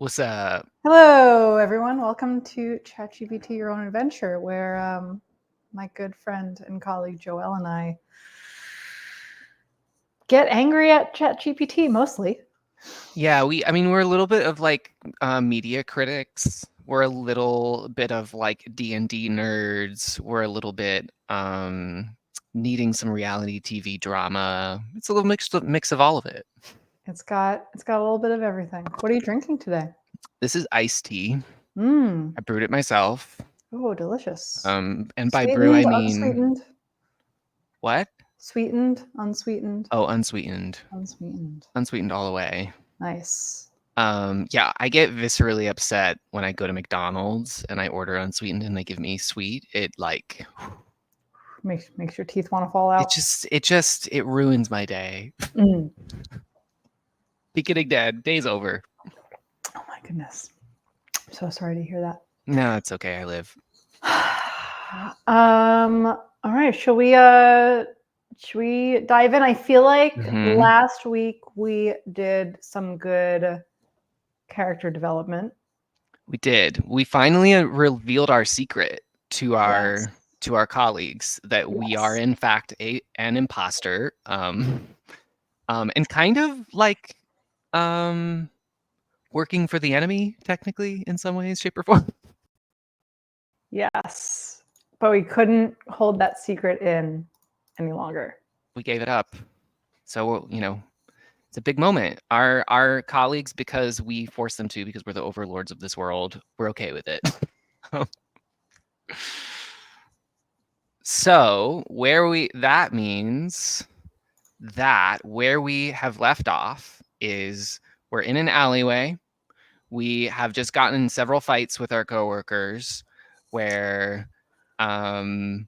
What's up? Hello, everyone. Welcome to ChatGPT Your Own Adventure, where my good friend and colleague Joelle and I get angry at ChatGPT mostly. Yeah, we're a little bit of like media critics. We're a little bit of like D&D nerds. We're a little bit needing some reality TV drama. It's a little mix of all of it. It's got a little bit of everything. What are you drinking today? This is iced tea. Mmm. I brewed it myself. Oh, delicious. And by brew I Sweetened, mean unsweetened, what? sweetened, unsweetened, Oh, unsweetened. unsweetened. Unsweetened all the way. Nice. Yeah, I get viscerally upset when I go to McDonald's and I order unsweetened and they give me sweet. It like Makes your teeth want to fall out. it ruins my day. Mm. Beginning dead, day's over. Oh my goodness. I'm so sorry to hear that. No, it's okay. I live. All right, should we dive in? I feel like last week we did some good character development. We did. We finally revealed our secret to our colleagues that we are in fact an imposter. And kind of like working for the enemy, technically, in some ways, shape, or form. Yes, but we couldn't hold that secret in any longer. We gave it up. So, it's a big moment. Our colleagues, because we force them to, because we're the overlords of this world, we're okay with it. So that means that where we have left off is we're in an alleyway. We have just gotten in several fights with our coworkers where we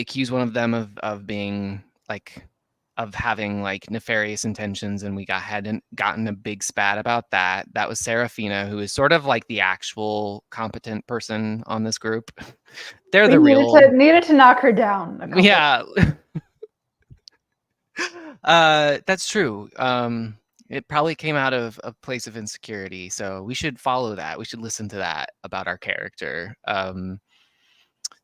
accuse one of them of being like of having like nefarious intentions, and we hadn't gotten a big spat about that. That was Serafina, who is sort of like the actual competent person on this group. They're the real needed to knock her down a couple. Yeah. That's true. It probably came out of a place of insecurity, so we should follow that. We should listen to that about our character.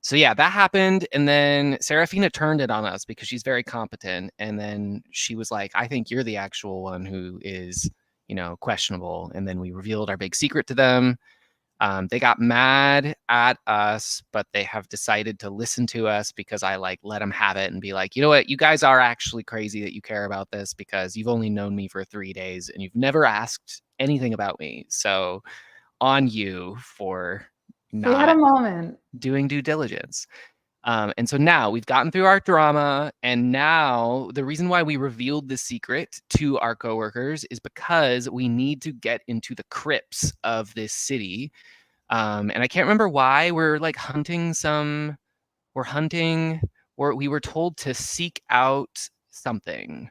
So yeah, that happened, and then Serafina turned it on us because she's very competent, and then she was like, I think you're the actual one who is, questionable. And then we revealed our big secret to them. They got mad at us, but they have decided to listen to us because I let them have it and be like, you know what, you guys are actually crazy that you care about this because you've only known me for 3 days and you've never asked anything about me. So on you for not we had a moment doing due diligence. And so now we've gotten through our drama, and now the reason why we revealed the secret to our coworkers is because we need to get into the crypts of this city. And I can't remember why we're like or we were told to seek out something.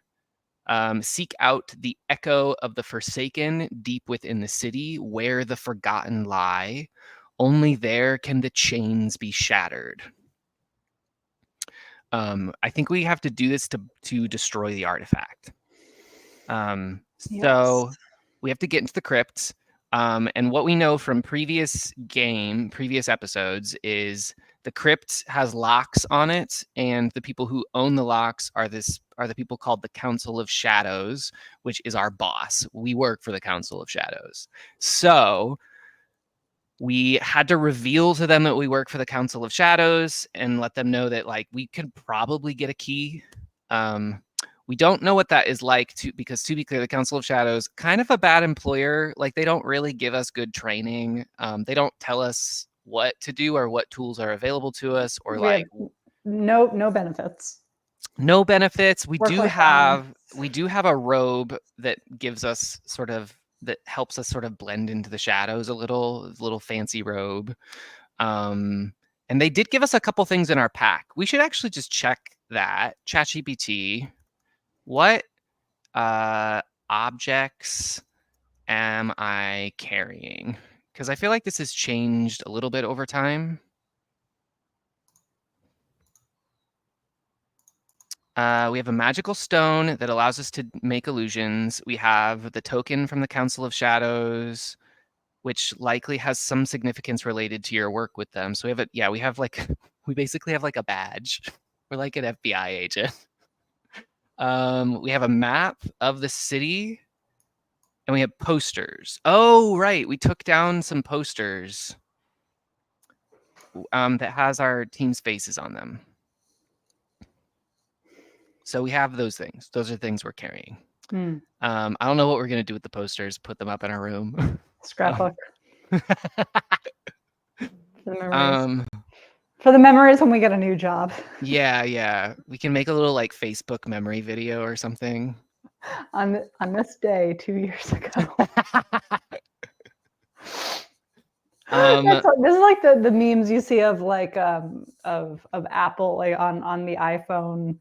Seek out the echo of the Forsaken deep within the city, where the forgotten lie. Only there can the chains be shattered. I think we have to do this to destroy the artifact. So we have to get into the crypt. And what we know from previous episodes is the crypt has locks on it, and the people who own the locks are the people called the Council of Shadows, which is our boss. We work for the Council of Shadows. So we had to reveal to them that we work for the Council of Shadows and let them know that like we could probably get a key. We don't know what that is like because to be clear, the Council of Shadows, kind of a bad employer. Like they don't really give us good training. They don't tell us what to do or what tools are available to us, or no benefits. No benefits. We do have a robe that gives us that helps us sort of blend into the shadows a little fancy robe. And they did give us a couple things in our pack. We should actually just check that. ChatGPT, what objects am I carrying? Because I feel like this has changed a little bit over time. We have a magical stone that allows us to make illusions. We have the token from the Council of Shadows, which likely has some significance related to your work with them. So we have like, we basically have like a badge. We're like an FBI agent. We have a map of the city, and we have posters. Oh, right. We took down some posters that has our team's faces on them. So we have those things. Those are things we're carrying. I don't know what we're going to do with the posters. Put them up in our room. Scrapbook. For the memories. Um, For the memories when we get a new job. yeah. We can make a little like Facebook memory video or something. On this day 2 years ago. This is like the memes you see of like of Apple like on the iPhone,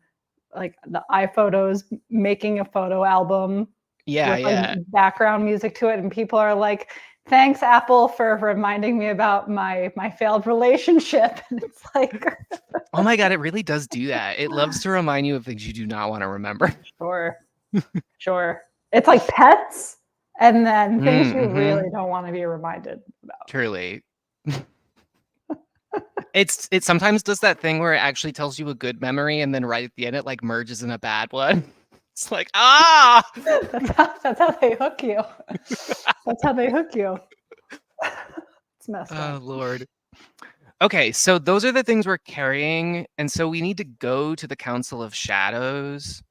like the iPhotos making a photo album with like background music to it, and people are like, "Thanks, Apple, for reminding me about my failed relationship." And it's like, oh my God, it really does do that. It loves to remind you of things you do not want to remember. Sure. It's like pets, and then things you really don't want to be reminded about. Truly. It sometimes does that thing where it actually tells you a good memory, and then right at the end it like merges in a bad one. It's like, that's how they hook you. That's how they hook you. It's messed up. Oh Lord. Okay, so those are the things we're carrying, and so we need to go to the Council of Shadows.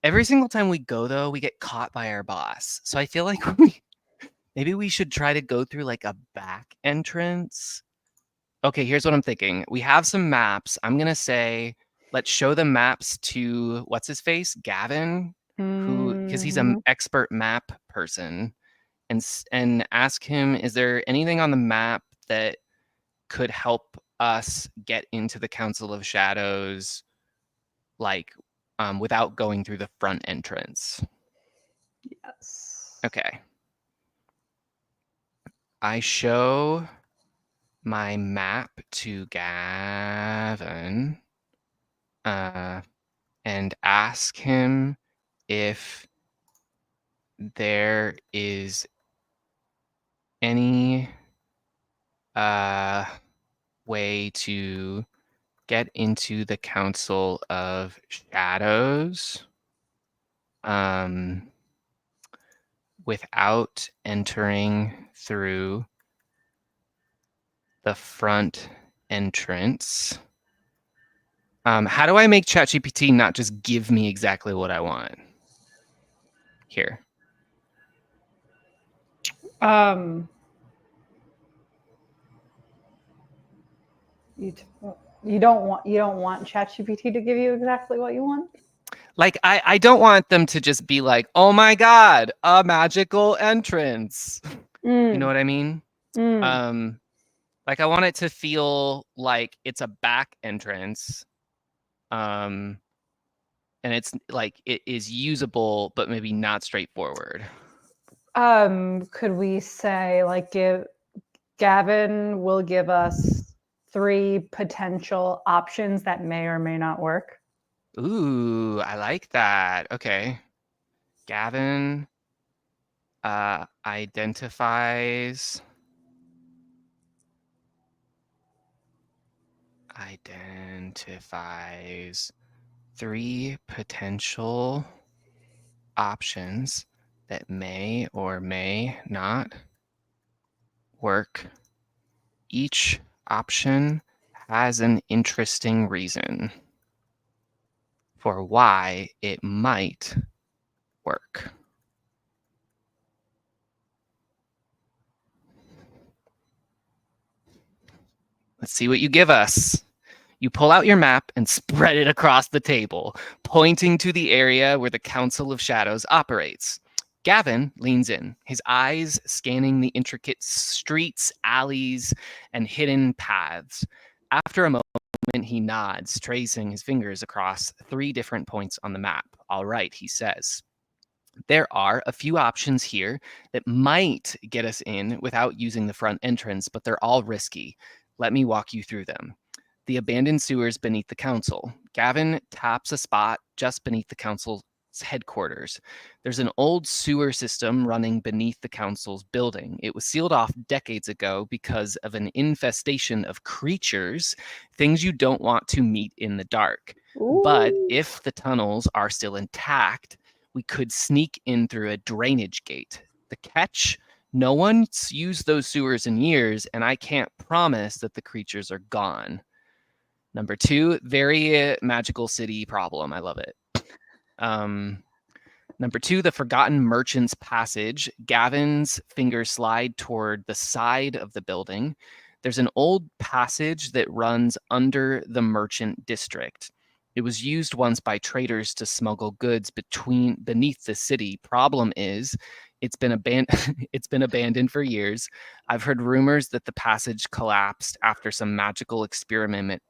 Every single time we go, though, we get caught by our boss. So I feel like maybe we should try to go through like a back entrance. Okay, here's what I'm thinking. We have some maps. I'm going to say, let's show the maps to what's his face? Gavin, because he's an expert map person, and ask him, is there anything on the map that could help us get into the Council of Shadows, like without going through the front entrance? Yes. Okay. I show my map to Gavin and ask him if there is any way to get into the Council of Shadows without entering through the front entrance. How do I make ChatGPT not just give me exactly what I want? Here. You don't want ChatGPT to give you exactly what you want? Like, I don't want them to just be like, oh my God, a magical entrance. You know what I mean? Like, I want it to feel like it's a back entrance. And it's like it is usable, but maybe not straightforward. Could we say like Gavin will give us 3 potential options that may or may not work? Ooh, I like that. Okay. Gavin identifies 3 potential options that may or may not work. Each option has an interesting reason for why it might work. Let's see what you give us. You pull out your map and spread it across the table, pointing to the area where the Council of Shadows operates. Gavin leans in, his eyes scanning the intricate streets, alleys, and hidden paths. After a moment, he nods, tracing his fingers across 3 different points on the map. All right, he says. There are a few options here that might get us in without using the front entrance, but they're all risky. Let me walk you through them. The abandoned sewers beneath the council. Gavin taps a spot just beneath the council's headquarters. There's an old sewer system running beneath the council's building. It was sealed off decades ago because of an infestation of creatures, things you don't want to meet in the dark. Ooh. But if the tunnels are still intact, we could sneak in through a drainage gate. The catch? No one's used those sewers in years, and I can't promise that the creatures are gone. Number 2, very magical city problem. I love it. Number 2, the Forgotten Merchant's Passage. Gavin's fingers slide toward the side of the building. There's an old passage that runs under the merchant district. It was used once by traders to smuggle goods beneath the city. Problem is, it's been abandoned for years. I've heard rumors that the passage collapsed after some magical experiment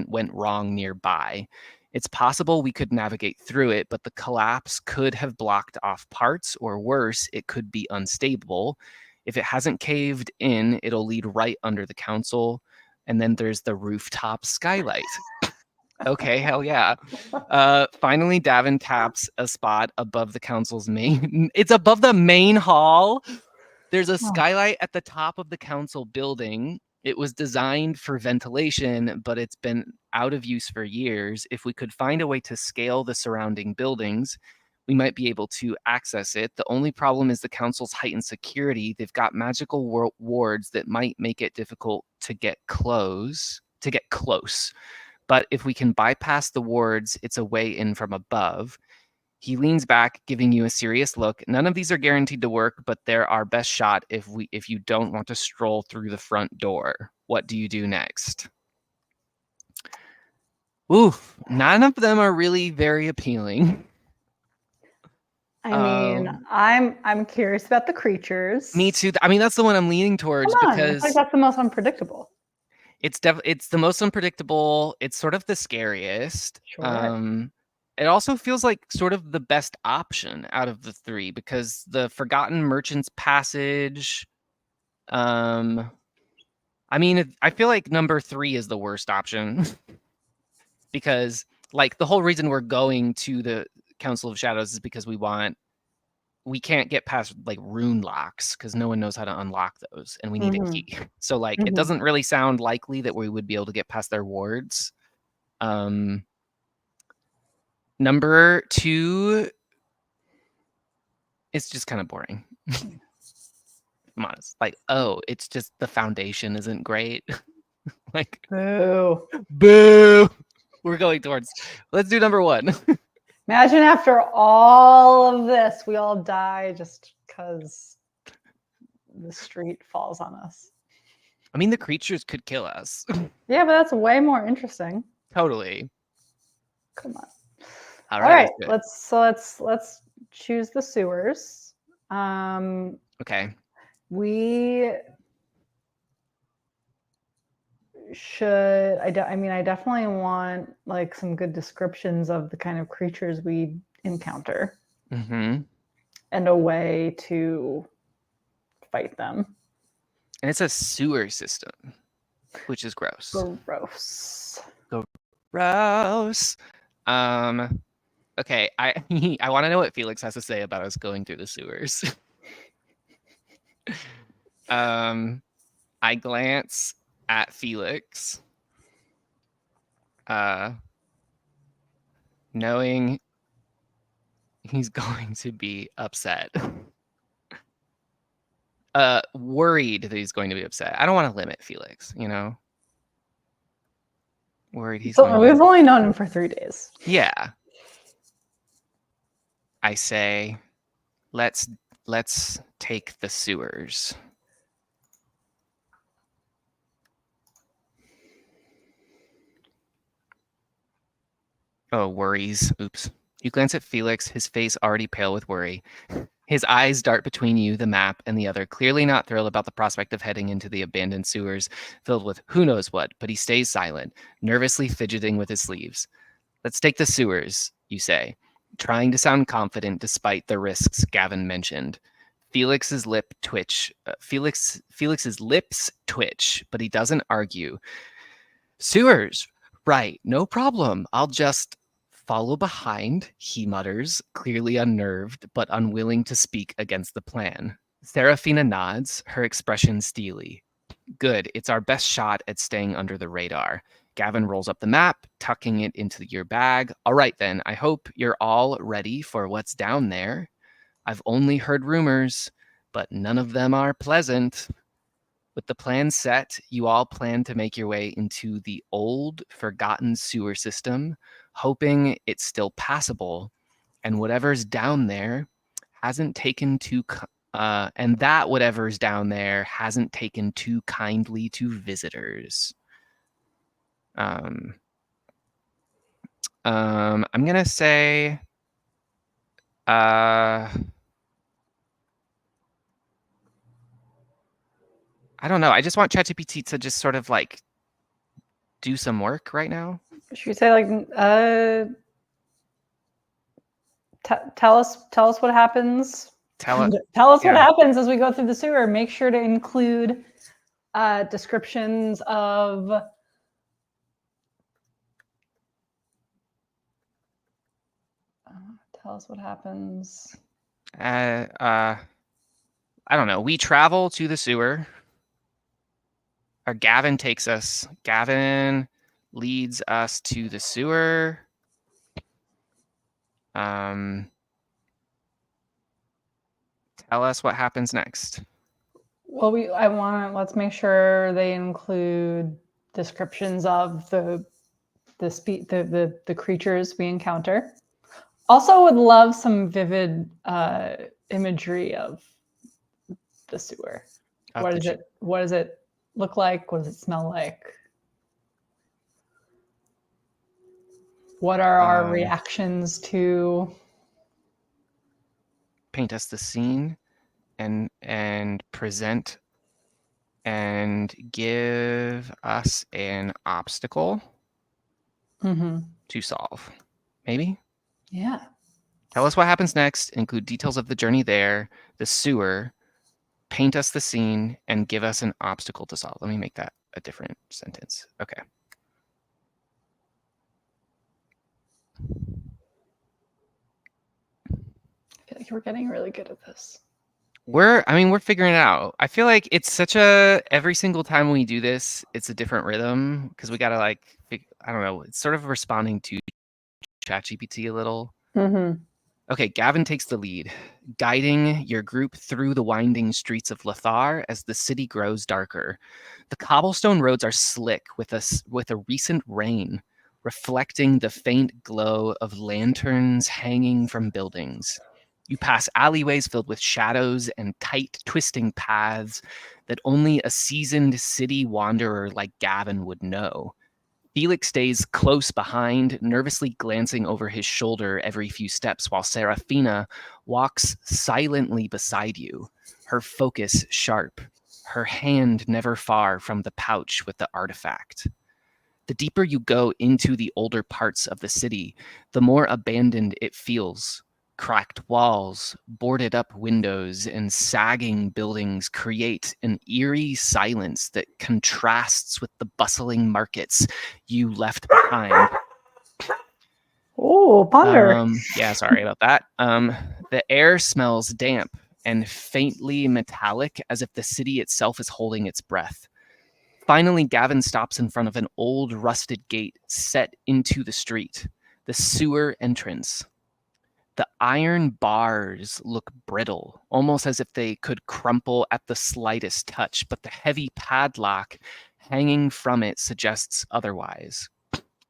went wrong nearby. It's possible we could navigate through it, but the collapse could have blocked off parts, or worse, it could be unstable. If it hasn't caved in, it'll lead right under the council. And then there's the rooftop skylight. Okay, hell yeah. Finally, Davin taps a spot above the council's main. It's above the main hall. There's a skylight at the top of the council building. It was designed for ventilation, but it's been out of use for years. If we could find a way to scale the surrounding buildings, we might be able to access it. The only problem is the council's heightened security. They've got magical wards that might make it difficult to get close. But if we can bypass the wards, it's a way in from above. He leans back, giving you a serious look. None of these are guaranteed to work, but they're our best shot if you don't want to stroll through the front door. What do you do next? Oof, none of them are really very appealing. I mean, I'm curious about the creatures. Me too. I mean, that's the one I'm leaning towards because I think that's the most unpredictable. It's the most unpredictable. It's sort of the scariest. Sure. It also feels like sort of the best option out of the 3 because the Forgotten Merchant's Passage. I mean, I feel like number 3 is the worst option because, like, the whole reason we're going to the Council of Shadows is because we can't get past like rune locks because no one knows how to unlock those, and we need a key. So like it doesn't really sound likely that we would be able to get past their wards. Number 2, it's just kind of boring. I'm honest. Like, oh, it's just the foundation isn't great. Like, boo. We're going towards. Let's do number 1. Imagine after all of this, we all die just because the street falls on us. I mean, the creatures could kill us. Yeah, but that's way more interesting. Totally. Come on. All right. Let's choose the sewers. Okay. We should. I definitely want like some good descriptions of the kind of creatures we encounter, and a way to fight them. And it's a sewer system, which is gross. Gross. Okay, I want to know what Felix has to say about us going through the sewers. I glance at Felix, knowing he's going to be upset. Worried that he's going to be upset. I don't want to limit Felix, you know? Worried he's going to We've only known him for 3 days. Yeah. I say, let's take the sewers. Oh, worries. Oops. You glance at Felix, his face already pale with worry. His eyes dart between you, the map, and the other, clearly not thrilled about the prospect of heading into the abandoned sewers filled with who knows what, but he stays silent, nervously fidgeting with his sleeves. Let's take the sewers, you say, trying to sound confident despite the risks Gavin mentioned. Felix's lips twitch, but he doesn't argue. Sewers, right, no problem. I'll just Follow behind, he mutters, clearly unnerved, but unwilling to speak against the plan. Serafina nods, her expression steely. Good, it's our best shot at staying under the radar. Gavin rolls up the map, tucking it into your bag. All right, then, I hope you're all ready for what's down there. I've only heard rumors, but none of them are pleasant. With the plan set, you all plan to make your way into the old, forgotten sewer system, hoping it's still passable, and whatever's down there hasn't taken too and that whatever's down there hasn't taken too kindly to visitors. I'm gonna say I don't know. I just want ChatGPT to just sort of like do some work right now. Should we say like tell us what happens? Tell us what happens as we go through the sewer. Make sure to include descriptions of tell us what happens. I don't know. We travel to the sewer. Or Gavin takes us. Gavin leads us to the sewer. Tell us what happens next. Well, let's make sure they include descriptions of the creatures we encounter. Also would love some vivid imagery of the sewer. What does it look like? What does it smell like? What are our reactions to? Paint us the scene and present and give us an obstacle to solve. Maybe? Yeah. Tell us what happens next, include details of the journey there, the sewer, paint us the scene, and give us an obstacle to solve. Let me make that a different sentence. Okay. I feel like we're getting really good at this. We're figuring it out. I feel like it's every single time we do this, it's a different rhythm because we got to I don't know, it's sort of responding to ChatGPT a little. Okay, Gavin takes the lead, guiding your group through the winding streets of Lothar as the city grows darker. The cobblestone roads are slick with a recent rain, reflecting the faint glow of lanterns hanging from buildings. You pass alleyways filled with shadows and tight, twisting paths that only a seasoned city wanderer like Gavin would know. Felix stays close behind, nervously glancing over his shoulder every few steps, while Serafina walks silently beside you, her focus sharp, her hand never far from the pouch with the artifact. The deeper you go into the older parts of the city, the more abandoned it feels. Cracked walls, boarded up windows, and sagging buildings create an eerie silence that contrasts with the bustling markets you left behind. Oh, ponder. Yeah, sorry about that. The air smells damp and faintly metallic, as if the city itself is holding its breath. Finally, Gavin stops in front of an old rusted gate set into the street, the sewer entrance. The iron bars look brittle, almost as if they could crumple at the slightest touch, but the heavy padlock hanging from it suggests otherwise.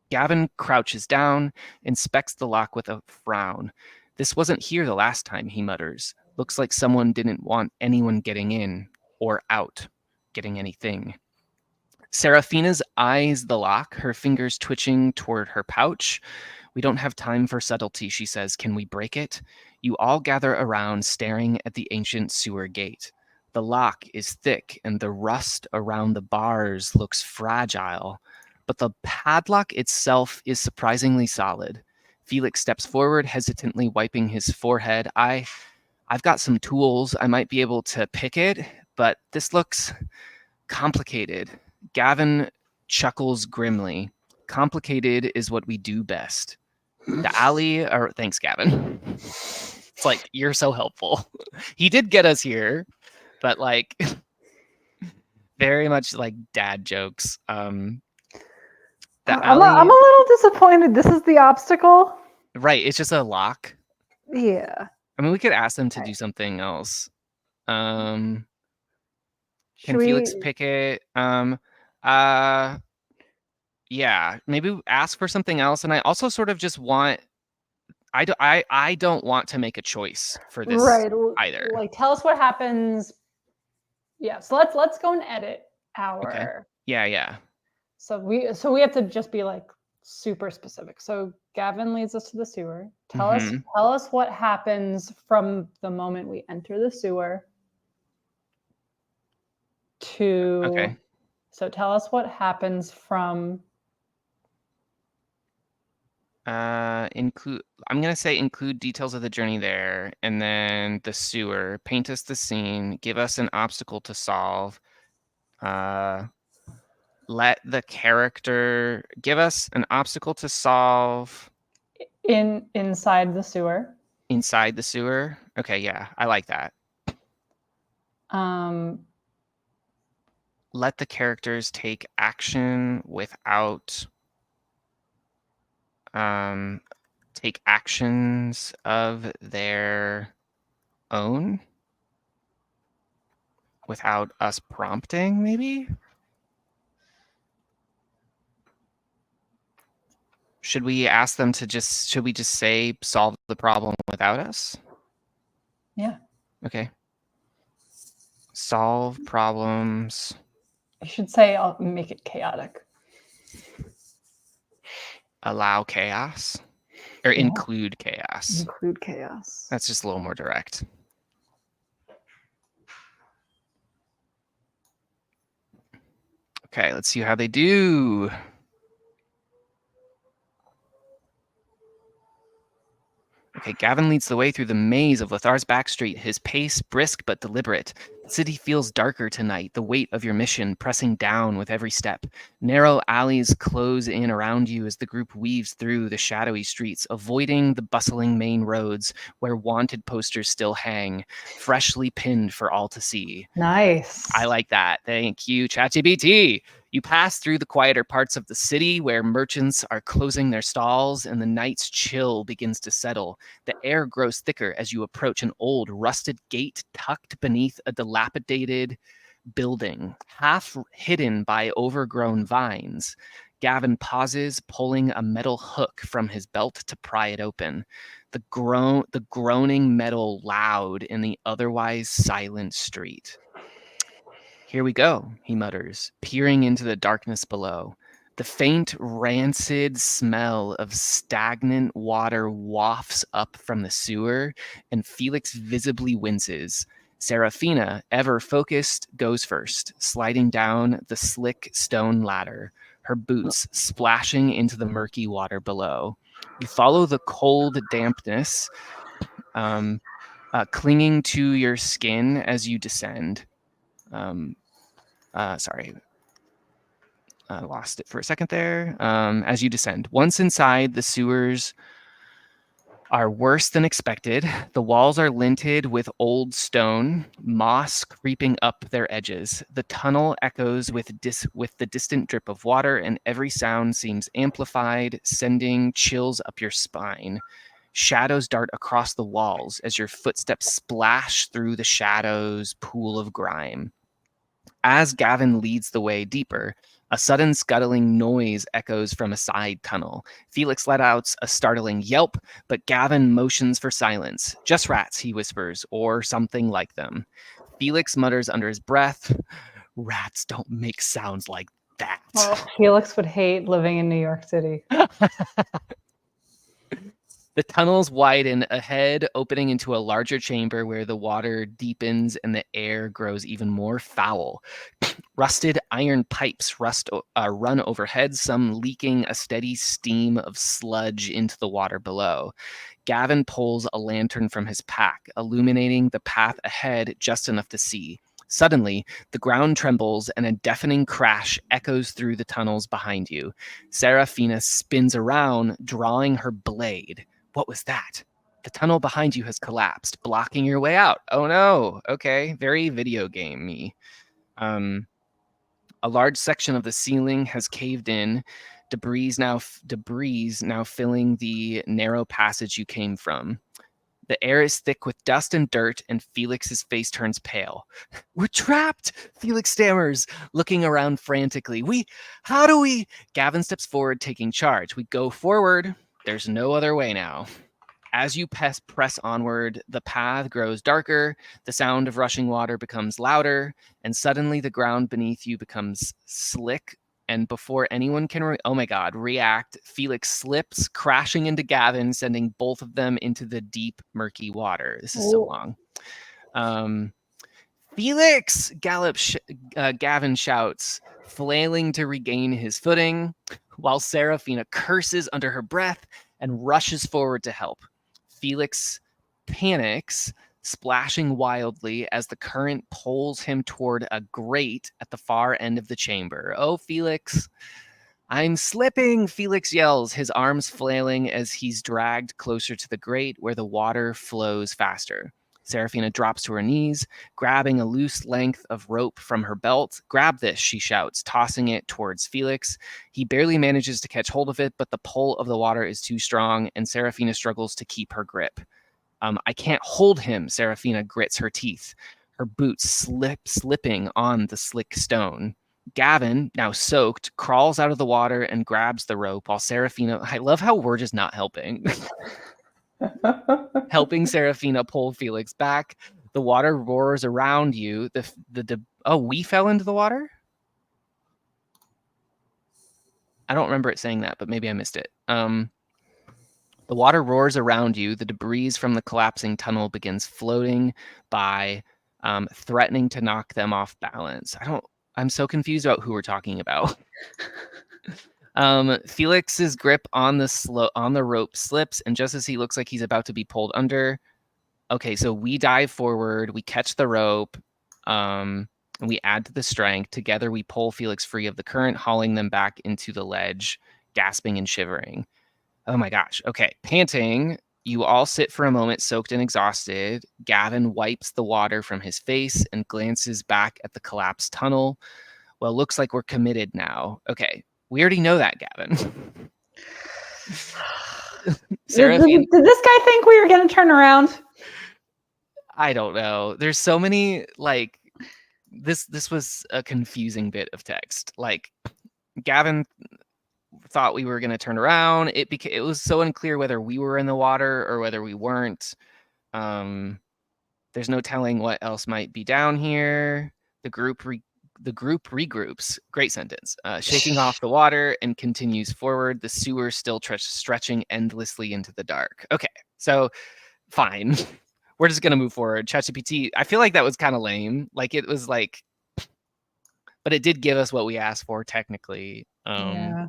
Gavin crouches down, inspects the lock with a frown. This wasn't here the last time, he mutters. Looks like someone didn't want anyone getting in or out, getting anything. Serafina's eyes the lock, her fingers twitching toward her pouch. We don't have time for subtlety, she says. Can we break it? You all gather around, staring at the ancient sewer gate. The lock is thick, and the rust around the bars looks fragile, but the padlock itself is surprisingly solid. Felix steps forward, hesitantly wiping his forehead. I've got some tools. I might be able to pick it, but this looks complicated. Gavin chuckles grimly. Complicated is what we do best. The alley, or thanks, Gavin. It's like, you're so helpful. He did get us here, but like very much like dad jokes. The alley, I'm a little disappointed. This is the obstacle. right? It's just a lock. Yeah. I mean, we could ask them to do something else. Can Should Felix we? pick it? Yeah, maybe ask for something else. And I also sort of just want, I don't want to make a choice for this Right. either. Like, tell us what happens. Yeah. So let's go and edit Okay. our. Yeah. So we have to just be like super specific. So Gavin leads us to the sewer. Tell us what happens from the moment we enter the sewer to. Okay. So tell us what happens from. Include, I'm gonna say include details of the journey there, and then the sewer. Paint us the scene. Give us an obstacle to solve. Let the character give us an obstacle to solve Inside the sewer. inside the sewer. Okay, yeah, I like that. Let the characters take action without take actions of their own without us prompting, maybe? Should we ask them to should we just say solve the problem without us? Yeah. Okay. Solve problems. I should say I'll make it chaotic. Allow chaos. Or include chaos. Include chaos. That's just a little more direct. Okay, let's see how they do. Okay, Gavin leads the way through the maze of Lathar's back street, his pace brisk but deliberate. The city feels darker tonight, the weight of your mission pressing down with every step. Narrow alleys close in around you as the group weaves through the shadowy streets, avoiding the bustling main roads where wanted posters still hang, freshly pinned for all to see. Nice. I like that. Thank you, ChatGPT. You pass through the quieter parts of the city where merchants are closing their stalls and the night's chill begins to settle. The air grows thicker as you approach an old rusted gate tucked beneath a dilapidated building, half hidden by overgrown vines. Gavin pauses, pulling a metal hook from his belt to pry it open. The groaning metal loud in the otherwise silent street. Here we go, he mutters, peering into the darkness below. The faint, rancid smell of stagnant water wafts up from the sewer, and Felix visibly winces. Serafina, ever focused, goes first, sliding down the slick stone ladder, her boots splashing into the murky water below. You follow the cold dampness clinging to your skin as you descend. Sorry, I lost it for a second there. As you descend, once inside, the sewers are worse than expected. The walls are linted with old stone, moss creeping up their edges. The tunnel echoes with the distant drip of water, and every sound seems amplified, sending chills up your spine. Shadows dart across the walls as your footsteps splash through the shadows pool of grime. As Gavin leads the way deeper, a sudden scuttling noise echoes from a side tunnel. Felix let out a startling yelp, but Gavin motions for silence. Just rats, he whispers, or something like them. Felix mutters under his breath, rats don't make sounds like that. Well, Felix would hate living in New York City. The tunnels widen ahead, opening into a larger chamber where the water deepens and the air grows even more foul. Rusted iron pipes run overhead, some leaking a steady steam of sludge into the water below. Gavin pulls a lantern from his pack, illuminating the path ahead just enough to see. Suddenly, the ground trembles and a deafening crash echoes through the tunnels behind you. Serafina spins around, drawing her blade. What was that? The tunnel behind you has collapsed, blocking your way out. Oh no. Okay, very video game-y. A large section of the ceiling has caved in, debris now filling the narrow passage you came from. The air is thick with dust and dirt, and Felix's face turns pale. We're trapped, Felix stammers, looking around frantically. How do we? Gavin steps forward, taking charge. We go forward. There's no other way now. As you press onward, the path grows darker, the sound of rushing water becomes louder, and suddenly the ground beneath you becomes slick. And before anyone can, react, Felix slips, crashing into Gavin, sending both of them into the deep, murky water. This is so long. Felix! Gavin shouts, flailing to regain his footing, while Serafina curses under her breath and rushes forward to help. Felix panics, splashing wildly as the current pulls him toward a grate at the far end of the chamber. Oh, Felix. I'm slipping, Felix yells, his arms flailing as he's dragged closer to the grate where the water flows faster. Serafina drops to her knees, grabbing a loose length of rope from her belt. Grab this, she shouts, tossing it towards Felix. He barely manages to catch hold of it, but the pull of the water is too strong, and Serafina struggles to keep her grip. I can't hold him, Serafina grits her teeth, her boots slipping on the slick stone. Gavin, now soaked, crawls out of the water and grabs the rope while Serafina... I love how we're just not helping. Helping Serafina pull Felix back. The water roars around you. We fell into the water? I don't remember it saying that, but maybe I missed it. The water roars around you. The debris from the collapsing tunnel begins floating by, threatening to knock them off balance. I'm so confused about who we're talking about. Felix's grip on the rope slips, and just as he looks like he's about to be pulled under, okay, so we dive forward, we catch the rope, and we add to the strength. Together, we pull Felix free of the current, hauling them back into the ledge, gasping and shivering. Oh my gosh. Okay, panting. You all sit for a moment, soaked and exhausted. Gavin wipes the water from his face and glances back at the collapsed tunnel. Well, looks like we're committed now. Okay, we already know that, Gavin. Did this guy think we were going to turn around? I don't know. There's so many, like, this was a confusing bit of text. Like, Gavin thought we were going to turn around. It was so unclear whether we were in the water or whether we weren't. There's no telling what else might be down here. The group regroups. Great sentence. Shaking off the water and continues forward. The sewer still stretching endlessly into the dark. Okay, so fine. We're just gonna move forward. ChatGPT. I feel like that was kind of lame. Like it was like, but it did give us what we asked for technically. Yeah.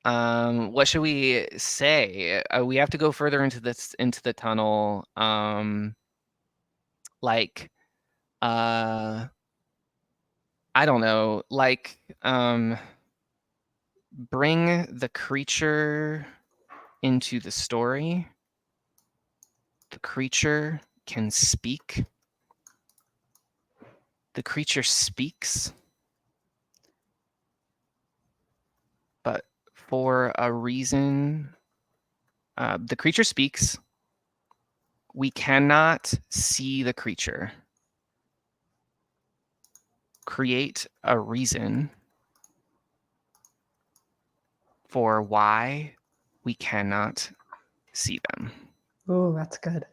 What should we say? We have to go further into the tunnel. I don't know. Like, bring the creature into the story. The creature can speak. The creature speaks. But for a reason, the creature speaks. We cannot see the creature. Create a reason for why we cannot see them. Oh, that's good.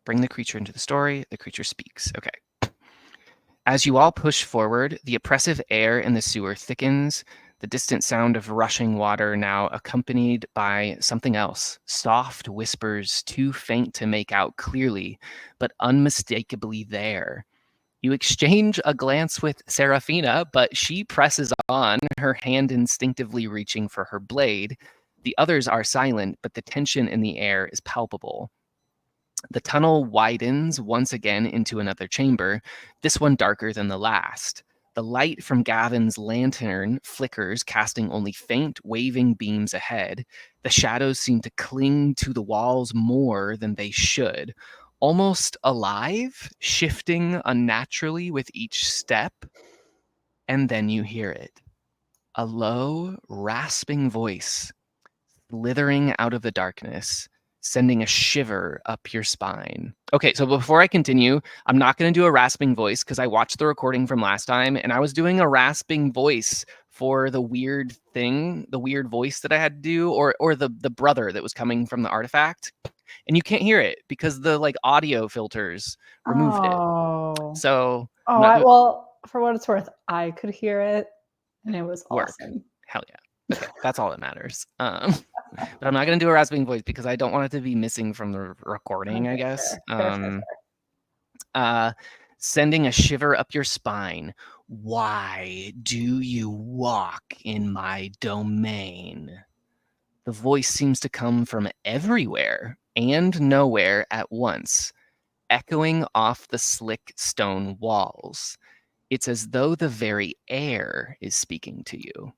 Bring the creature into the story. The creature speaks. Okay. As you all push forward, the oppressive air in the sewer thickens, the distant sound of rushing water now accompanied by something else, soft whispers too faint to make out clearly, but unmistakably there. You exchange a glance with Serafina, but she presses on, her hand instinctively reaching for her blade. The others are silent, but the tension in the air is palpable. The tunnel widens once again into another chamber, this one darker than the last. The light from Gavin's lantern flickers, casting only faint, waving beams ahead. The shadows seem to cling to the walls more than they should, almost alive, shifting unnaturally with each step. And then you hear it, a low, rasping voice slithering out of the darkness, sending a shiver up your spine. Okay, so before I continue, I'm not going to do a rasping voice because I watched the recording from last time and I was doing a rasping voice for the weird thing, the weird voice that I had to do, or the brother that was coming from the artifact. And you can't hear it because the like audio filters removed it. Oh. So Well, for what it's worth, I could hear it and it was work. awesome. Hell yeah. Okay, that's all that matters. But I'm not gonna do a rasping voice because I don't want it to be missing from the recording, I Okay, guess. fair. Sending a shiver up your spine. Why do you walk in my domain? The voice seems to come from everywhere and nowhere at once, echoing off the slick stone walls. It's as though the very air is speaking to you.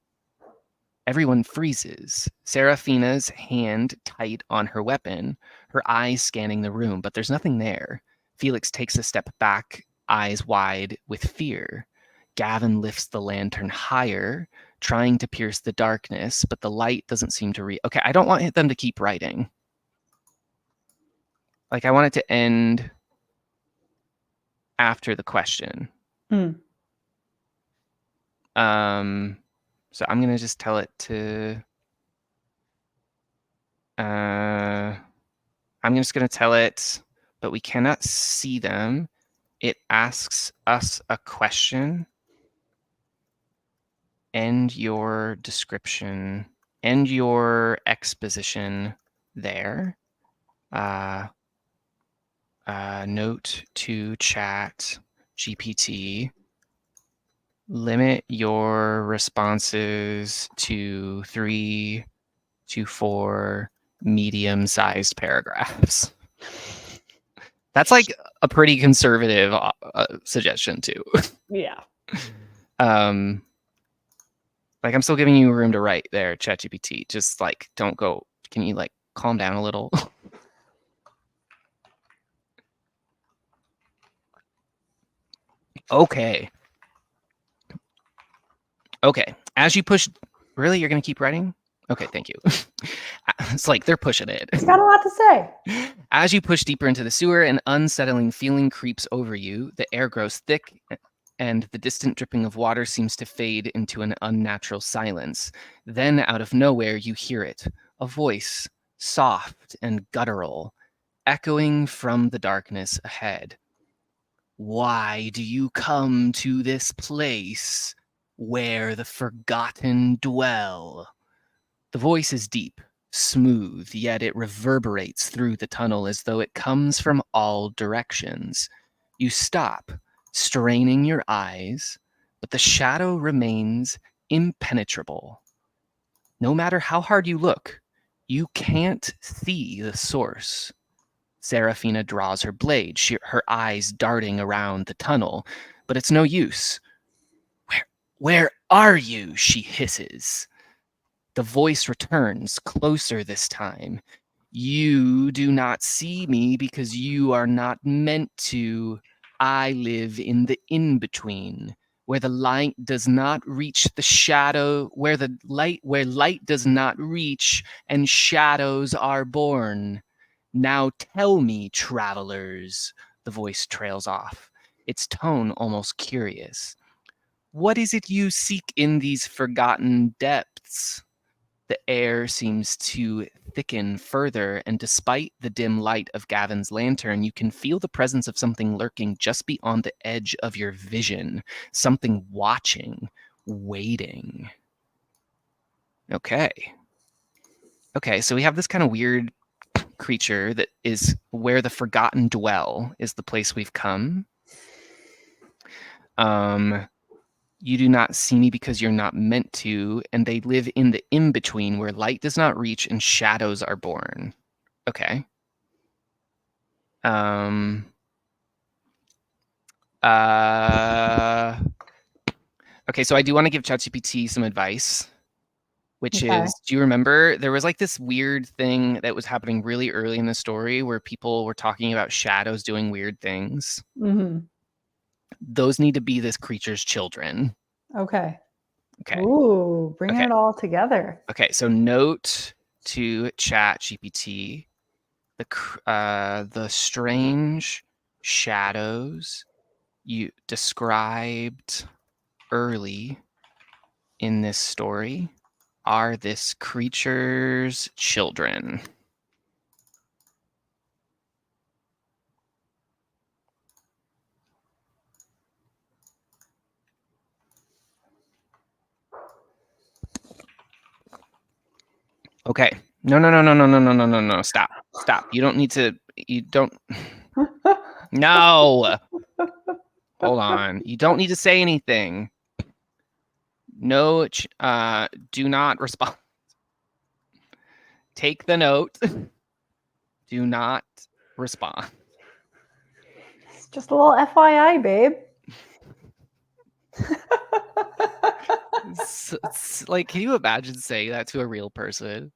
Everyone freezes, Seraphina's hand tight on her weapon, her eyes scanning the room, but there's nothing there. Felix takes a step back, eyes wide with fear. Gavin lifts the lantern higher, trying to pierce the darkness, but the light doesn't seem to Okay, I don't want them to keep writing. Like, I want it to end after the question. So I'm gonna just tell it to I'm just going to tell it, but we cannot see them. It asks us a question. End your description, end your exposition there. Note to chat GPT. Limit your responses to 3 to 4 medium-sized paragraphs. That's like a pretty conservative suggestion too. Yeah. Like I'm still giving you room to write there, ChatGPT. Just like don't go. Can you like calm down a little? Okay. Okay. As you push, really, you're gonna keep writing? Okay, thank you. It's like they're pushing it. It's got a lot to say. As you push deeper into the sewer, an unsettling feeling creeps over you. The air grows thick, and the distant dripping of water seems to fade into an unnatural silence. Then, out of nowhere, you hear it, a voice, soft and guttural, echoing from the darkness ahead. Why do you come to this place where the forgotten dwell? The voice is deep, smooth, yet it reverberates through the tunnel as though it comes from all directions. You stop, straining your eyes, but the shadow remains impenetrable. No matter how hard you look, you can't see the source. Seraphina draws her blade, her eyes darting around the tunnel, but it's no use. Where are you? She hisses. The voice returns, closer this time. You do not see me because you are not meant to. I live in the in-between, where the light does not reach the shadow, where light does not reach and shadows are born. Now tell me, travelers, the voice trails off, its tone almost curious. What is it you seek in these forgotten depths? The air seems to thicken further, and despite the dim light of Gavin's lantern, you can feel the presence of something lurking just beyond the edge of your vision, something watching, waiting. Okay. Okay, so we have this kind of weird creature that is where the forgotten dwell is the place we've come. You do not see me because you're not meant to, and they live in the in-between where light does not reach and shadows are born. Okay. Okay, so I do want to give ChatGPT some advice, which is, do you remember there was like this weird thing that was happening really early in the story where people were talking about shadows doing weird things? Mm-hmm. Those need to be this creature's children. Okay. Okay. Ooh, bringing it all together. Okay, so note to ChatGPT the strange shadows you described early in this story are this creature's children. Okay. No. Stop. You don't need to. You don't. No. Hold on. You don't need to say anything. No. Do not respond. Take the note. Do not respond. It's just a little FYI, babe. It's like, can you imagine saying that to a real person?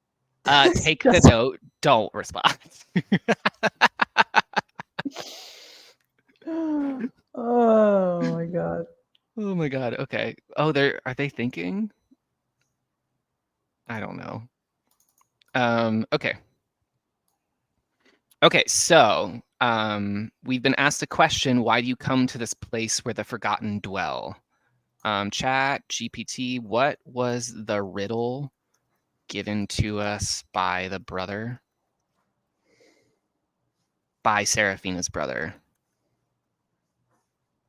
Take the note. Don't respond. Oh my god. Oh my god. Okay. Oh, are they thinking? I don't know. Okay. Okay, so we've been asked a question, why do you come to this place where the forgotten dwell? ChatGPT, what was the riddle given to us by the brother? By Seraphina's brother.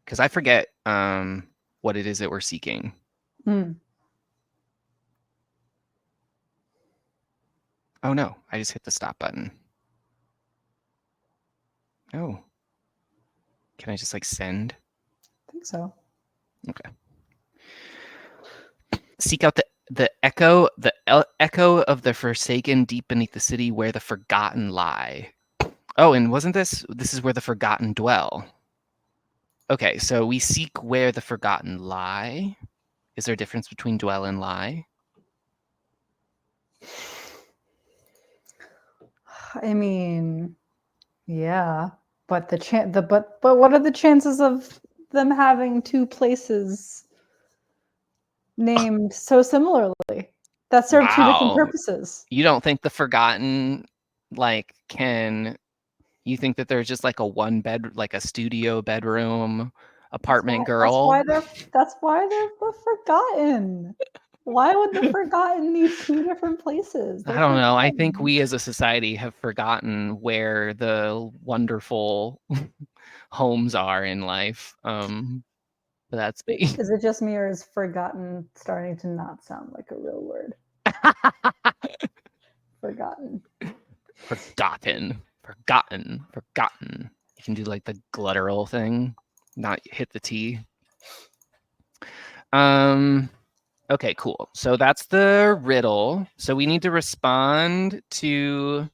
Because I forget what it is that we're seeking. Oh no, I just hit the stop button. Oh. Can I just like send? I think so. Okay. Seek out the echo of the forsaken deep beneath the city where the forgotten lie. Oh, and wasn't this is where the forgotten dwell? Okay, so we seek where the forgotten lie. Is there a difference between dwell and lie? I mean, yeah, but but what are the chances of them having two places named so similarly that serve two different purposes? You don't think the forgotten you think that there's just like a studio bedroom apartment girl? That's why they're the forgotten. Why would the forgotten need two different places? I don't know. I think we as a society have forgotten where the wonderful homes are in life. But that's me. Is it just me, or is forgotten starting to not sound like a real word? Forgotten. Forgotten. You can do like the gluttural thing, not hit the T. Okay, cool. So that's the riddle. So we need to respond to,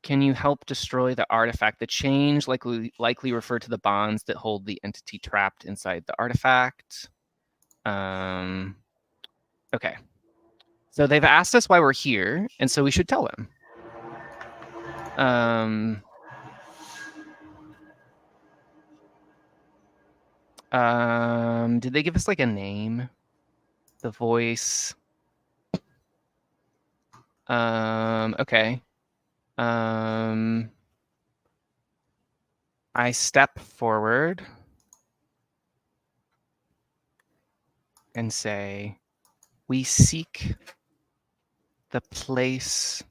can you help destroy the artifact? The change likely refer to the bonds that hold the entity trapped inside the artifact. Okay. So they've asked us why we're here, and so we should tell them. Did they give us like a name? The voice. Okay. I step forward and say, we seek the place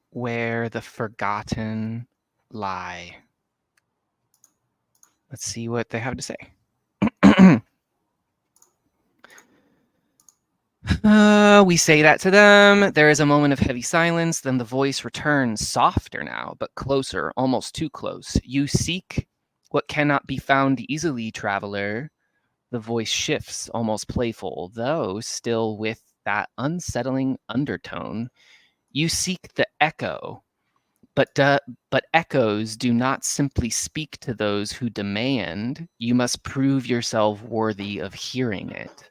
where the forgotten lie. Let's see what they have to say. We say that to them. There is a moment of heavy silence. Then the voice returns, softer now, but closer, almost too close. You seek what cannot be found easily, traveler. The voice shifts, almost playful, though still with that unsettling undertone. You seek the echo, but echoes do not simply speak to those who demand. You must prove yourself worthy of hearing it.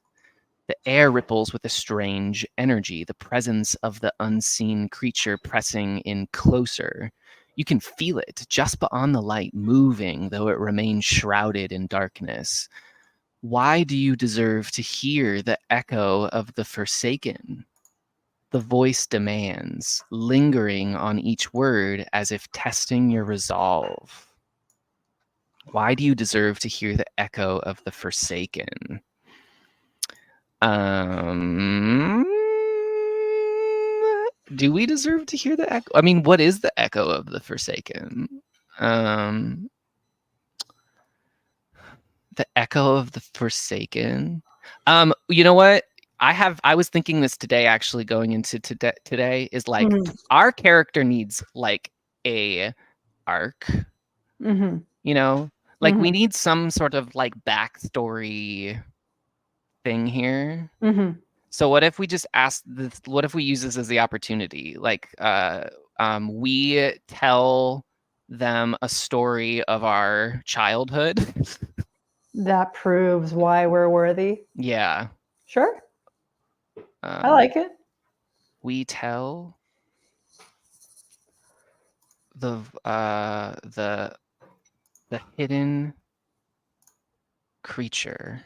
The air ripples with a strange energy, the presence of the unseen creature pressing in closer. You can feel it just beyond the light, moving, though it remains shrouded in darkness. Why do you deserve to hear the echo of the forsaken? The voice demands, lingering on each word as if testing your resolve. Why do you deserve to hear the echo of the forsaken? Do we deserve to hear the echo? I mean, what is the echo of the forsaken? The echo of the forsaken. You know what? I was thinking this today, actually, going into today is like our character needs like a arc. You know, like we need some sort of like backstory thing here. So what if we just ask this? What if we use this as the opportunity? Like, we tell them a story of our childhood. That proves why we're worthy. Yeah. Sure. I like it. We tell the hidden creature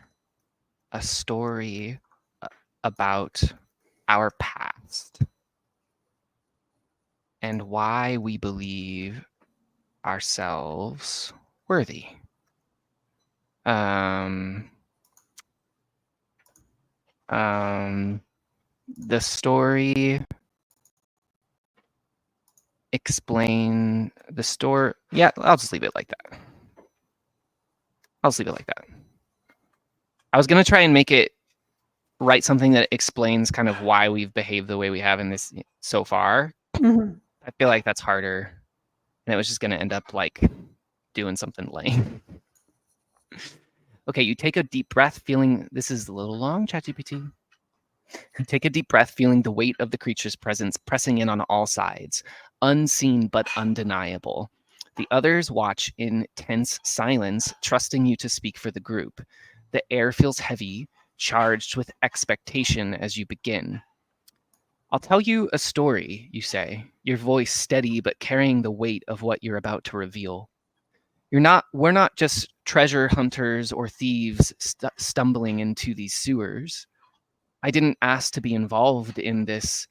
a story about our past and why we believe ourselves worthy. The story explain the story. Yeah, I'll just leave it like that. I'll just leave it like that. I was gonna try and make it write something that explains kind of why we've behaved the way we have in this so far. I feel like that's harder, and it was just gonna end up like doing something lame. Okay, you take a deep breath, feeling this is a little long, ChatGPT. You take a deep breath, feeling the weight of the creature's presence pressing in on all sides, unseen but undeniable. The others watch in tense silence, trusting you to speak for the group. The air feels heavy, charged with expectation as you begin. I'll tell you a story, you say, your voice steady but carrying the weight of what you're about to reveal. We're not just treasure hunters or thieves stumbling into these sewers. I didn't ask to be involved in this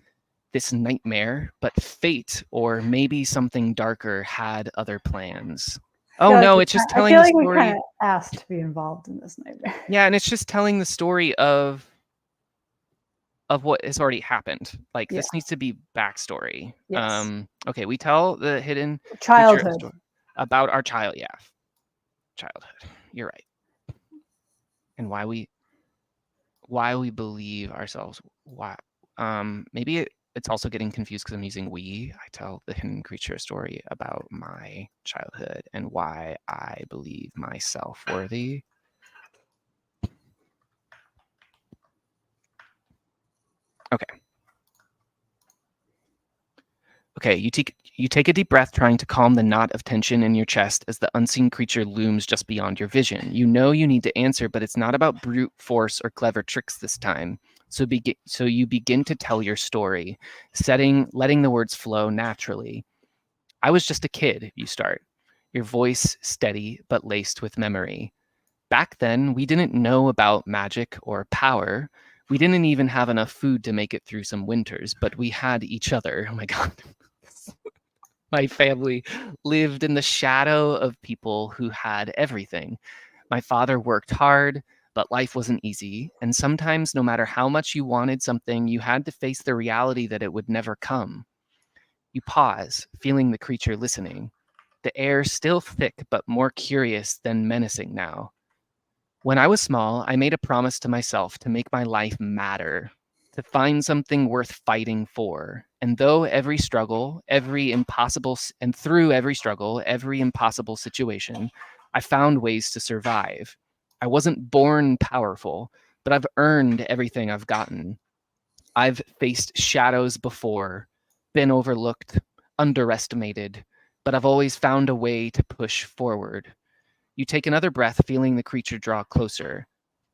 nightmare, but fate or maybe something darker had other plans. Oh no, it's just telling the story. We kind of asked to be involved in this nightmare. Yeah, and it's just telling the story of what has already happened. Like this needs to be backstory. Yes. Okay, we tell the hidden childhood story about our childhood. You're right. And why we believe ourselves. Why? Maybe it's also getting confused because I'm using we. I tell the hidden creature a story about my childhood and why I believe myself worthy. Okay. Okay, you take a deep breath, trying to calm the knot of tension in your chest as the unseen creature looms just beyond your vision. You know you need to answer, but it's not about brute force or clever tricks this time. So you begin to tell your story, letting the words flow naturally. I was just a kid, you start, your voice steady but laced with memory. Back then, we didn't know about magic or power. We didn't even have enough food to make it through some winters, but we had each other. Oh my God. My family lived in the shadow of people who had everything. My father worked hard, but life wasn't easy. And sometimes, no matter how much you wanted something, you had to face the reality that it would never come. You pause, feeling the creature listening. The air still thick, but more curious than menacing now. When I was small, I made a promise to myself to make my life matter, to find something worth fighting for. And through every struggle, every impossible situation, I found ways to survive. I wasn't born powerful, but I've earned everything I've gotten. I've faced shadows before, been overlooked, underestimated, but I've always found a way to push forward. You take another breath, feeling the creature draw closer.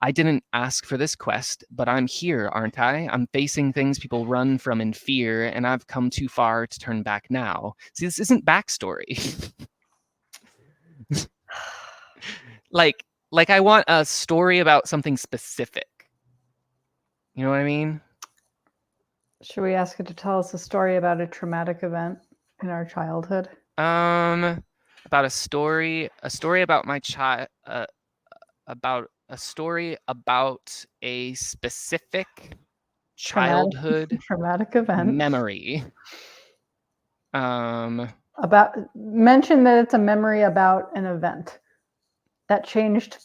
I didn't ask for this quest, but I'm here, aren't I? I'm facing things people run from in fear, and I've come too far to turn back now. See, this isn't backstory. like I want a story about something specific. You know what I mean? Should we ask it to tell us a story about a traumatic event in our childhood? About a story about my child, about a story about a specific childhood traumatic event memory. About mention that it's a memory about an event that changed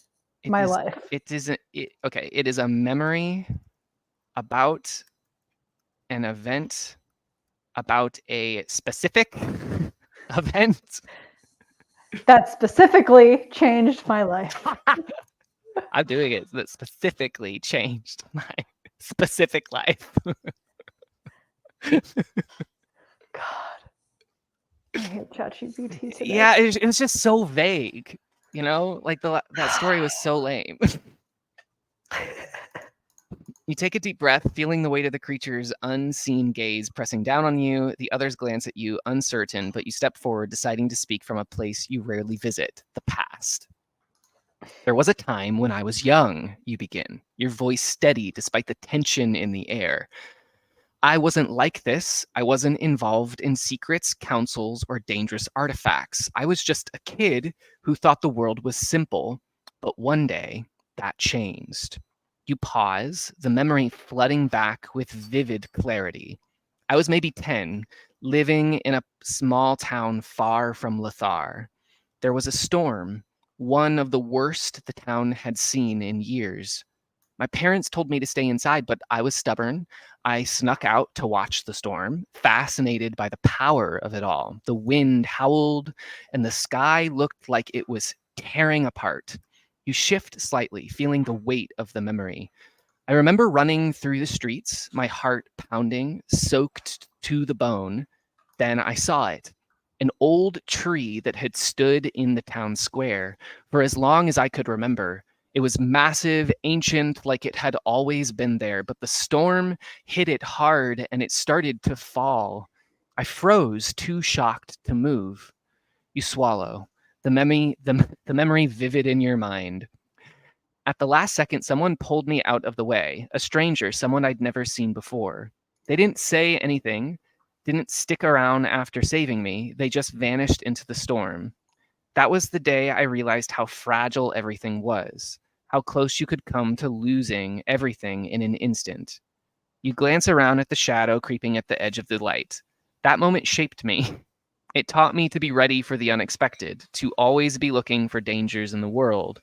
my life. It isn't. Okay, it is a memory about an event about a specific event that specifically changed my life. I'm doing it. That specifically changed my specific life. God, I hate ChatGPT today. Yeah, it was just so vague. You know, like that story was so lame. You take a deep breath, feeling the weight of the creature's unseen gaze pressing down on you. The others glance at you, uncertain, but you step forward, deciding to speak from a place you rarely visit, the past. There was a time when I was young, you begin, your voice steady despite the tension in the air. I wasn't like this. I wasn't involved in secrets, councils, or dangerous artifacts. I was just a kid who thought the world was simple. But one day, that changed. You pause, the memory flooding back with vivid clarity. I was maybe 10, living in a small town far from Lothar. There was a storm, one of the worst the town had seen in years. My parents told me to stay inside, but I was stubborn. I snuck out to watch the storm, fascinated by the power of it all. The wind howled, and the sky looked like it was tearing apart. You shift slightly, feeling the weight of the memory. I remember running through the streets, my heart pounding, soaked to the bone. Then I saw it, an old tree that had stood in the town square for as long as I could remember. It was massive, ancient, like it had always been there, but the storm hit it hard and it started to fall. I froze, too shocked to move. You swallow, the memory vivid in your mind. At the last second, someone pulled me out of the way, a stranger, someone I'd never seen before. They didn't say anything, didn't stick around after saving me, they just vanished into the storm. That was the day I realized how fragile everything was, how close you could come to losing everything in an instant. You glance around at the shadow creeping at the edge of the light. That moment shaped me. It taught me to be ready for the unexpected, to always be looking for dangers in the world.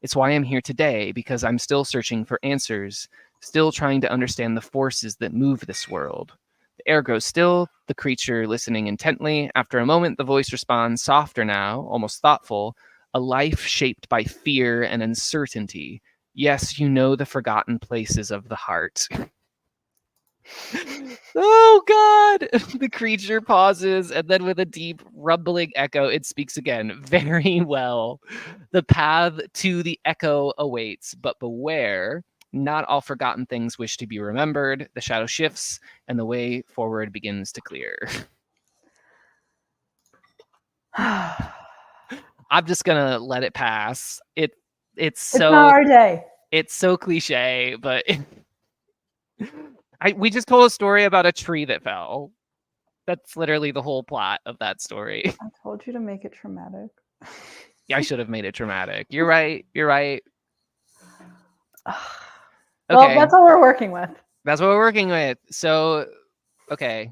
It's why I'm here today, because I'm still searching for answers, still trying to understand the forces that move this world. The air grows still, the creature listening intently. After a moment, the voice responds, softer now, almost thoughtful, a life shaped by fear and uncertainty. Yes, you know the forgotten places of the heart. Oh, God! The creature pauses, and then with a deep, rumbling echo, it speaks again. Very well. The path to the echo awaits, but beware. Not all forgotten things wish to be remembered. The shadow shifts, and the way forward begins to clear. I'm just gonna let it pass. It's not our day. It's so cliche, but we just told a story about a tree that fell. That's literally the whole plot of that story. I told you to make it traumatic. I should have made it traumatic. You're right. You're right. Well, that's what we're working with. That's what we're working with. So, okay.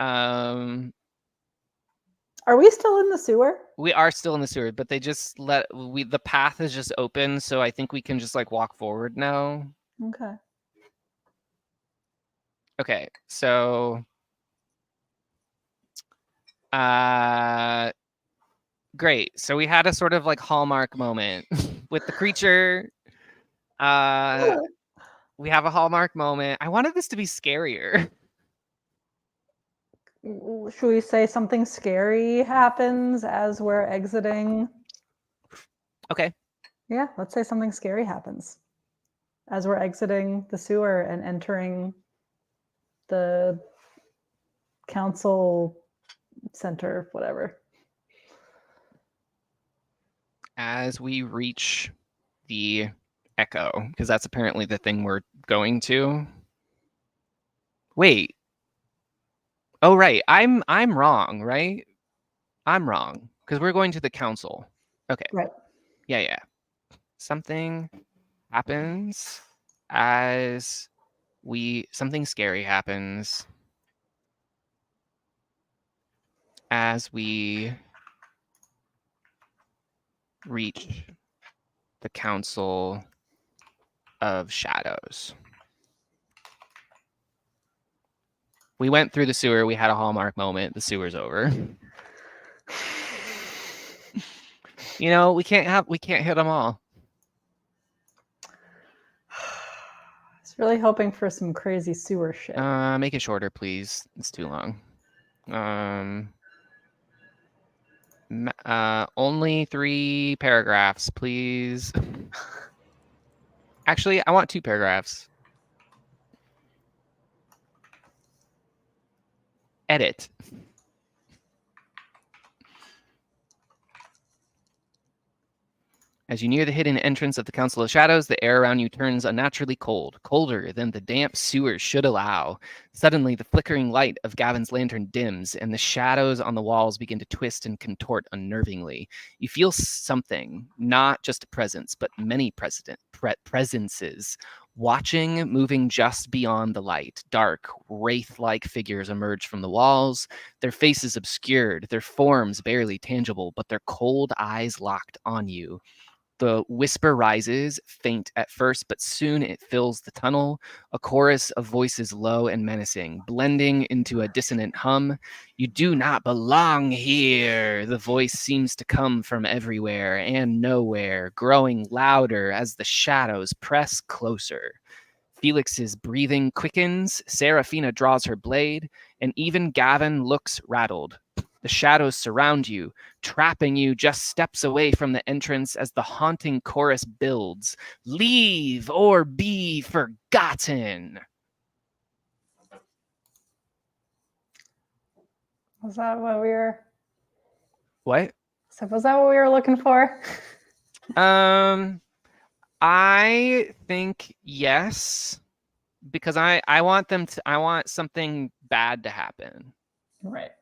Are we still in the sewer? We are still in the sewer, but they just the path is just open, so I think we can just like walk forward now. Okay. Okay. So great. So we had a sort of like hallmark moment. with the creature. We have a Hallmark moment. I wanted this to be scarier. Should we say something scary happens as we're exiting? Okay. Yeah, let's say something scary happens as we're exiting the sewer and entering the council center, whatever. As we reach the Echo, because that's apparently the thing we're going to. Wait. Oh, right. I'm wrong, right? I'm wrong because we're going to the council. Okay. Right. Yeah. Something happens as something scary happens as we reach the Council of Shadows. We went through the sewer. We had a Hallmark moment. The sewer's over. You know, we can't hit them all. I was really hoping for some crazy sewer shit. Make it shorter, please. It's too long. Only 3 paragraphs, please. Actually, I want 2 paragraphs. Edit. As you near the hidden entrance of the Council of Shadows, the air around you turns unnaturally cold, colder than the damp sewers should allow. Suddenly, the flickering light of Gavin's lantern dims, and the shadows on the walls begin to twist and contort unnervingly. You feel something, not just a presence, but many presences, watching, moving just beyond the light. Dark, wraith-like figures emerge from the walls, their faces obscured, their forms barely tangible, but their cold eyes locked on you. The whisper rises, faint at first, but soon it fills the tunnel, a chorus of voices low and menacing, blending into a dissonant hum. You do not belong here. The voice seems to come from everywhere and nowhere, growing louder as the shadows press closer. Felix's breathing quickens, Seraphina draws her blade, and even Gavin looks rattled. The shadows surround you, trapping you just steps away from the entrance as the haunting chorus builds. Leave or be forgotten. Was that what we were? What? So was that what we were looking for? I think yes, because I want something bad to happen. Right.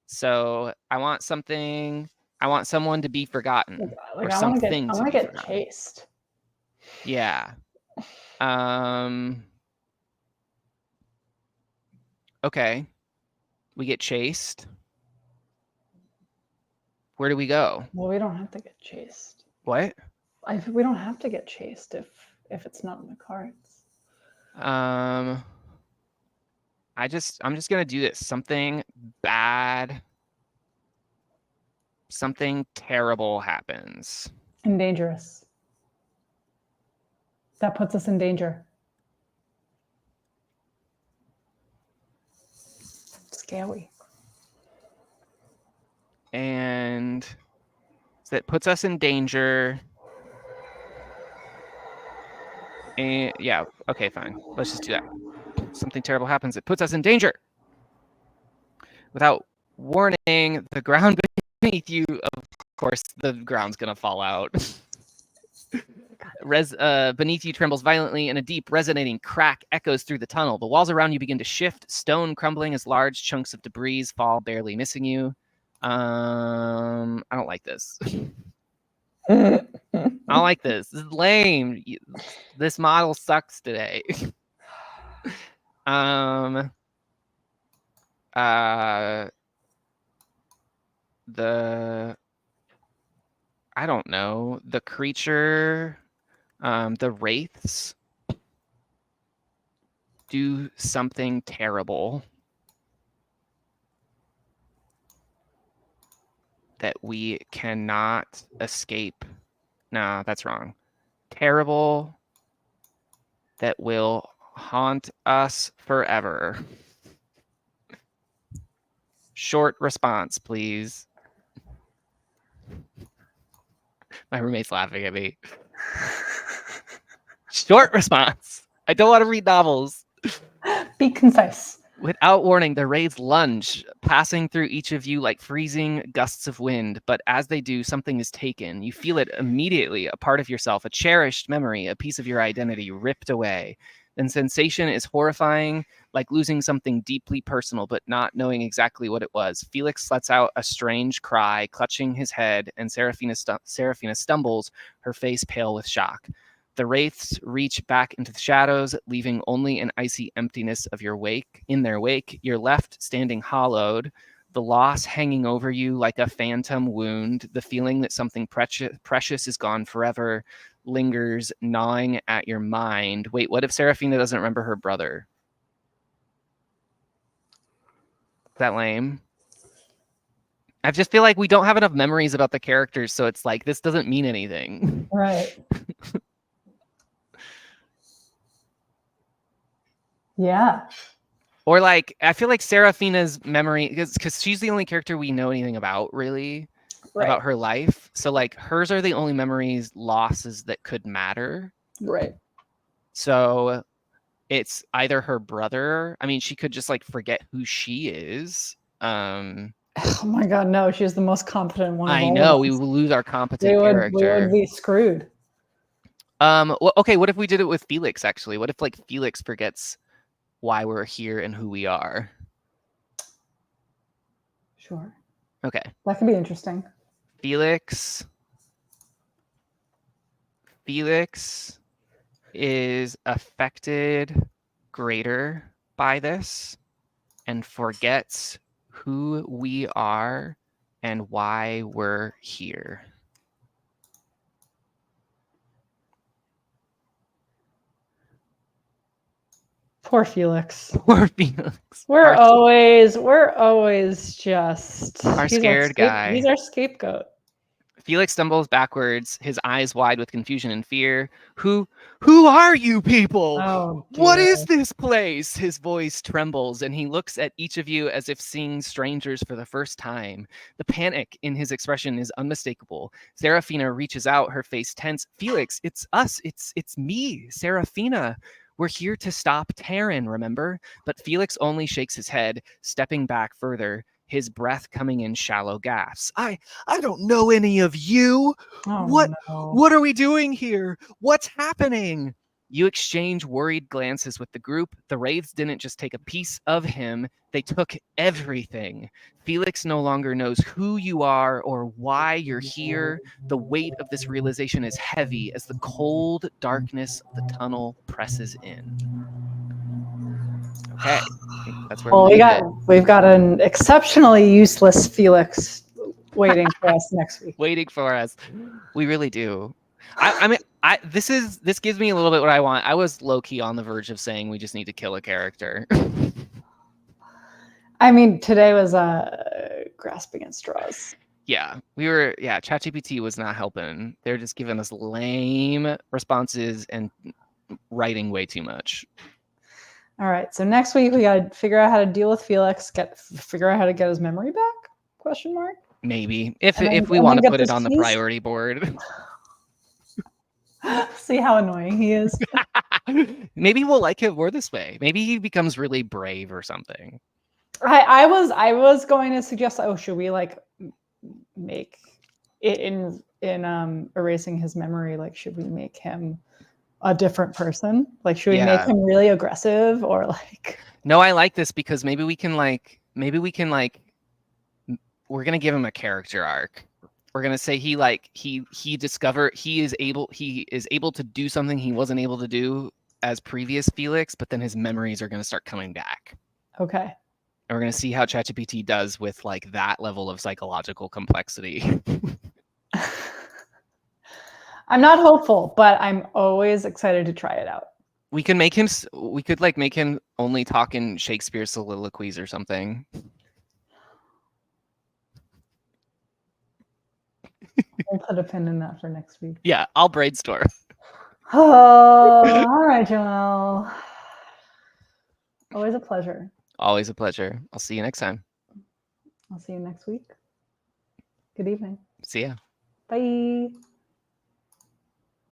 So I want someone to be forgotten. Like or I want something to get forgotten. chased. Yeah. Okay. We get chased. Where do we go? Well, we don't have to get chased. What? We don't have to get chased if it's not in the cards. I'm just gonna do this. Something bad, something terrible happens. And dangerous. That puts us in danger. Scary. And that puts us in danger. And yeah, okay, fine. Let's just do that. Something terrible happens. It puts us in danger. Without warning, the ground beneath you, of course, the ground's gonna fall out. Beneath you trembles violently, and a deep, resonating crack echoes through the tunnel. The walls around you begin to shift, stone crumbling as large chunks of debris fall, barely missing you. I don't like this. I don't like this. This is lame. This model sucks today. I don't know, the creature, the wraiths do something terrible that we cannot escape No, that's wrong. Terrible that will haunt us forever. Short response, please. My roommate's laughing at me. Short response. I don't want to read novels. Be concise. Without warning, the wraiths lunge, passing through each of you like freezing gusts of wind. But as they do, something is taken. You feel it immediately, a part of yourself, a cherished memory, a piece of your identity ripped away. The sensation is horrifying, like losing something deeply personal, but not knowing exactly what it was. Felix lets out a strange cry, clutching his head, and Seraphina stumbles, her face pale with shock. The wraiths reach back into the shadows, leaving only an icy emptiness of your wake. In their wake, you're left standing hollowed, the loss hanging over you like a phantom wound. The feeling that something precious is gone forever lingers, gnawing at your mind. Wait, what if Seraphina doesn't remember her brother? Is that lame? I just feel like we don't have enough memories about the characters, so it's like, this doesn't mean anything. Right. Yeah. Or like, I feel like Seraphina's memory, because she's the only character we know anything about, really, about her life. So like, hers are the only memories, losses that could matter. Right. So it's either her brother. I mean, she could just like forget who she is. Oh my God, no! She's the most competent one of all. I know we will lose our competent character. We would be screwed. Well, okay. What if we did it with Felix? Actually, what if like Felix forgets why we're here and who we are? Sure. Okay. That could be interesting. Felix is affected greater by this and forgets who we are and why we're here. Poor Felix. Poor Felix. We're always just our scared guy. He's our scapegoat. Felix stumbles backwards, his eyes wide with confusion and fear. Who are you people? Oh, what is this place? His voice trembles, and he looks at each of you as if seeing strangers for the first time. The panic in his expression is unmistakable. Seraphina reaches out, her face tense. Felix, it's us. It's me, Seraphina. We're here to stop Taryn, remember? But Felix only shakes his head, stepping back further, his breath coming in shallow gasps. I don't know any of you. Oh, what are we doing here? What's happening? You exchange worried glances with the group. The wraiths didn't just take a piece of him, they took everything. Felix no longer knows who you are or why you're here. The weight of this realization is heavy as the cold darkness of the tunnel presses in. Okay, that's where we've got an exceptionally useless Felix waiting for us next week. Waiting for us. We really do. I mean, this gives me a little bit what I want. I was low-key on the verge of saying we just need to kill a character. I mean, today was grasping at straws. Yeah, ChatGPT was not helping. They're just giving us lame responses and writing way too much. All right, so next week we got to figure out how to deal with Felix, figure out how to get his memory back? Question mark. Maybe if we want to put it on the priority board. See how annoying he is. Maybe we'll like him more this way. Maybe he becomes really brave or something. I was going to suggest, should we like make it in erasing his memory? Like, should we make him a different person? Like, should we make him really aggressive or like? No, I like this because maybe we can we're gonna give him a character arc. We're gonna say he is able to do something he wasn't able to do as previous Felix, but then his memories are gonna start coming back. Okay. And we're gonna see how ChatGPT does with like that level of psychological complexity. I'm not hopeful, but I'm always excited to try it out. We could make him only talk in Shakespeare soliloquies or something. We'll put a pin in that for next week. Yeah, I'll brainstorm. Oh, all right, Joelle. Always a pleasure. Always a pleasure. I'll see you next time. I'll see you next week. Good evening. See ya. Bye.